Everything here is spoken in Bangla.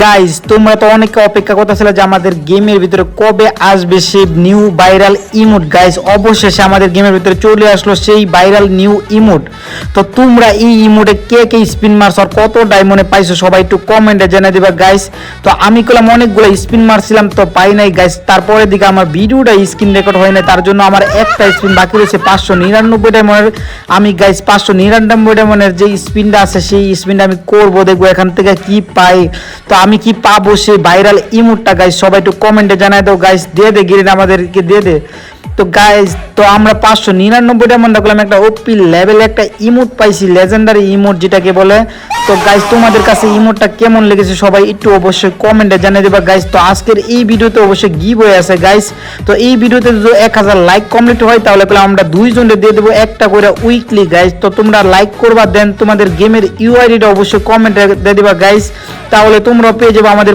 গাইজ তোমরা তো অনেকে অপেক্ষা করতেছিলে যে আমাদের গেমের ভিতরে কবে আসবে সেই নিউ ভাইরাল ইমোট। গাইজ অবশেষে আমাদের গেমের ভিতরে চলে আসলো সেই ভাইরাল নিউ ইমোট। তো তোমরা এই ইমোটে কে কে স্পিন মারছো আর কত ডায়মন্ডে পাইছো সবাই একটু কমেন্টে জানিয়ে দিবা গাইজ। তো আমি করলাম অনেকগুলো স্পিন মারছিলাম তো পাই নাই গাইজ। তারপরে দিকে আমার ভিডিওটা স্ক্রিন রেকর্ড হয় নাই, তার জন্য আমার একটা স্পিন বাকি রয়েছে 599 ডায়মন্ডের। আমি গাইজ 599 ডায়মন্ডের যে স্পিনটা আছে সেই স্পিনটা আমি করবো, দেখবো এখান থেকে কি পাই। তো আমি কি পাবো সেই ভাইরাল ইমোটটা গাইজ, সবাই একটু কমেন্টে জানাই দাও গাইজ। দিয়ে দে গিরিন আমাদেরকে দিয়ে দে। তো গাইজ তো আমরা 599 ডায়মন্ড করলাম, একটা ওপি লেভেল একটা ইমোট পাইছি, লেজেন্ডারি ইমোট যেটাকে বলে। তো গাইজ তোমাদের কাছে ইমোটটা কেমন লেগেছে সবাই একটু অবশ্যই কমেন্টে জানিয়ে দেবা গাইজ। তো আজকের এই ভিডিওতে অবশ্যই গিভ হয়ে আছে গাইজ। তো এই ভিডিওতে যদি 1000 লাইক কমপ্লিট হয় তাহলে আমরা দুইজনে দিয়ে দেবো একটা করে উইকলি গাইজ। তো তোমরা লাইক করবা, দেন তোমাদের গেমের ইউআইডিটা অবশ্যই কমেন্টে দিয়ে দিবা গাইজ, তাহলে তোমরা পেয়ে যাবে আমাদের